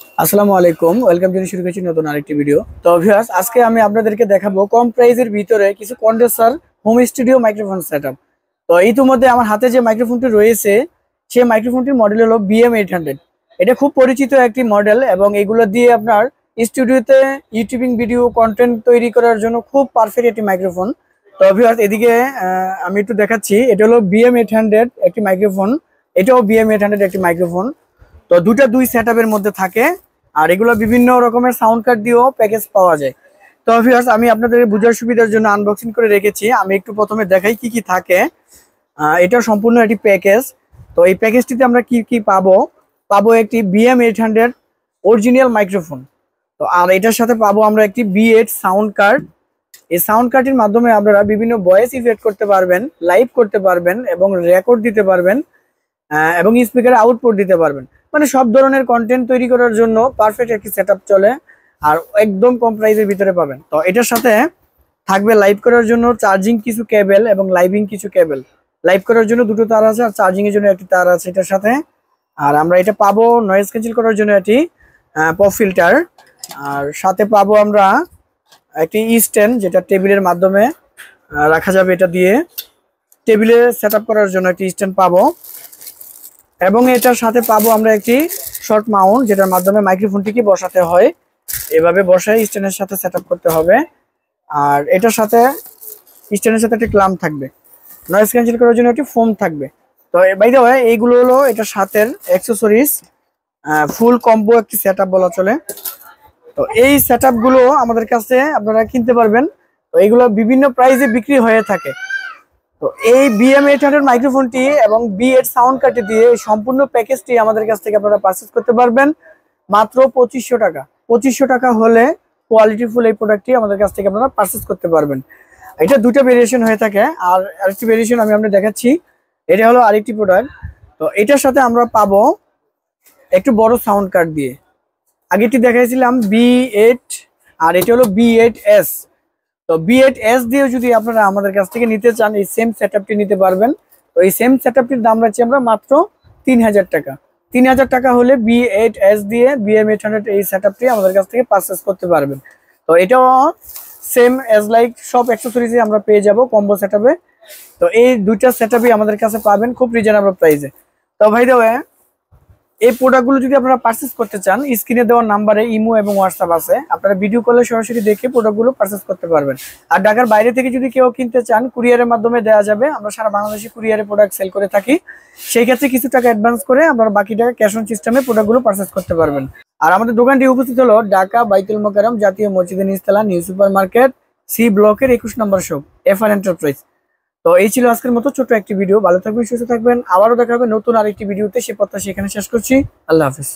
আসসালামু আলাইকুম, ওয়েলকাম জানিয়ে শুরু করছি নতুন আরেকটি ভিডিও। তো ভিউয়ার্স, আজকে আমি আপনাদেরকে দেখাবো কম প্রাইসের ভিতরে কিছু condenser home studio microphone setup. তো ইতিমধ্যে আমার হাতে যে মাইক্রোফোনটি রয়েছে সেই মাইক্রোফোনটির মডেল হলো BM800। এটা খুব পরিচিত একটি মডেল এবং এগুলো দিয়ে আপনার স্টুডিওতে ইউটিউবিং ভিডিও কন্টেন্ট তৈরি করার জন্য খুব পারফেক্ট একটি মাইক্রোফোন। তো ভিউয়ার্স, এদিকে আমি একটু দেখাচ্ছি। এটা হলো BM800 একটি মাইক্রোফোন, এটাও BM800 একটি মাইক্রোফোন। তো দুই সেটআপের মধ্যে থাকে, আর এগুলো বিভিন্ন রকমের সাউন্ড কার্ড দিয়েও প্যাকেজ পাওয়া যায়। তো ভিউয়ার্স, আমি আপনাদের বোঝার সুবিধার জন্য আনবক্সিং করে রেখেছি। আমি একটু প্রথমে দেখাই কি কি থাকে। এটা সম্পূর্ণ একটি প্যাকেজ। তো এই প্যাকেজটিতে আমরা কি কি পাবো একটি BM800 অরিজিনাল মাইক্রোফোন। তো আর এটার সাথে পাবো আমরা একটি B8 সাউন্ড কার্ড। এই সাউন্ড কার্ডের মাধ্যমে আপনারা বিভিন্ন ভয়েস ইফেক্ট করতে পারবেন, লাইভ করতে পারবেন এবং রেকর্ড দিতে পারবেন, এবং স্পিকারে আউটপুট দিতে পারবেন। মানে সব ধরনের কন্টেন্ট তৈরি করার জন্য পারফেক্ট একটি সেটআপ চলে, আর একদম কম প্রাইসের ভিতরে পাবেন। তো এটার সাথে থাকবে লাইভ করার জন্য চার্জিং কিছু কেবল এবং লাইভিং কিছু কেবল। লাইভ করার জন্য দুটো তার আছে আর চার্জিং এর জন্য একটি তার আছে এটার সাথে। আর আমরা এটা পাবো নয়েজ ক্যান্সেল করার জন্য একটি পপ ফিল্টার। আর সাথে পাবো আমরা একটি স্ট্যান্ড, যেটা টেবিলের মাধ্যমে রাখা যাবে। এটা দিয়ে টেবিলে সেটআপ করার জন্য একটি স্ট্যান্ড পাবো। এবং এটার সাথে পাবো আমরা একটি শর্ট মাউন্ট, যেটার মাধ্যমে মাইক্রোফোনটিকে বসাতে হয়। এভাবে বসায় স্ট্যান্ডের সাথে সেটআপ করতে হবে। আর এটার সাথে স্ট্যান্ডের সাথে একটি ক্লাম্প থাকবে। নয়েজ ক্যান্সেল করার জন্য একটি ফোম থাকবে। তো বাই দ্য ওয়ে, এইগুলো হলো এটার সাথে অ্যাক্সেসরিজ। ফুল কম্বো একটি সেটআপ বলা চলে। তো এই সেটআপ গুলো আমাদের কাছে আপনারা কিনতে পারবেন। তো এইগুলো বিভিন্ন প্রাইসে বিক্রি হয়ে থাকে। তো এই BM800 মাইক্রোফোনটি এবং B8 সাউন্ড কার্ডটি দিয়ে সম্পূর্ণ প্যাকেজটি আমাদের কাছ থেকে আপনারা পারচেজ করতে পারবেন মাত্র 2500 টাকা। 2500 টাকা হলে কোয়ালিটিফুল এই প্রোডাক্টটি আমাদের কাছ থেকে আপনারা পারচেজ করতে পারবেন। এটা দুটো ভেরিয়েশন হয়ে থাকে। আর আরেকটি ভেরিয়েশন আমি আপনাদের দেখাচ্ছি। এটা হলো আরেকটি প্রোডাক্ট। তো এটার সাথে আমরা পাবো একটু বড় সাউন্ড কার্ড দিয়ে। আগেটি দেখাইছিলাম B8, আর এটা হলো B8S। তো B8S দিয়ে যদি আপনারা আমাদের কাছ থেকে নিতে চান, এই সেম সেটআপটি নিতে পারবেন। তো এই সেম সেটআপটির দাম রাখছি আমরা মাত্র 3000 টাকা। 3000 টাকা হলে B8S দিয়ে BM800 এই সেটআপটি আমাদের কাছ থেকে পারচেজ করতে পারবেন। তো এটাও সেম এজ লাইক সব অ্যাক্সেসরিজে আমরা পেয়ে যাব কম্বো সেটআপে। তো এই দুইটা সেটআপই আমাদের কাছে পাবেন খুব রিজনেবল প্রাইসে। তো ভাই দেওয়া, এই প্রোডাক্টগুলো যদি আপনারা পারচেজ করতে চান, স্ক্রিনে দেওয়া নাম্বারে ইমো এবং হোয়াটসঅ্যাপ আছে, আপনারা ভিডিও কলে সরাসরি দেখে প্রোডাক্টগুলো পারচেজ করতে পারবেন। আর ঢাকার বাইরে থেকে যদি কেউ কিনতে চান, কুরিয়ারের মাধ্যমে দেওয়া যাবে। আমরা সারা বাংলাদেশে কুরিয়ারে প্রোডাক্ট সেল করে থাকি। সেই ক্ষেত্রে কিছু টাকা অ্যাডভান্স করে আপনারা বাকি টাকা ক্যাশ অন সিস্টেমে প্রোডাক্টগুলো পারচেজ করতে পারবেন। আর আমাদের দোকানটি উপস্থিত হলো ঢাকা বাইতুল মোকাররম জাতীয় মসজিদের নিচতলা নিউ সুপার মার্কেট, সি ব্লকের 21 নম্বর শপ, FR এন্টারপ্রাইজ। তো এই ছিল আজকের মতো ছোট একটি ভিডিও। ভালো থাকবেন, সুস্থ থাকবেন। আবারও দেখা হবে নতুন আরেকটি ভিডিওতে। সে প্রত্যাশা এখানে শেষ করছি। আল্লাহ হাফিজ।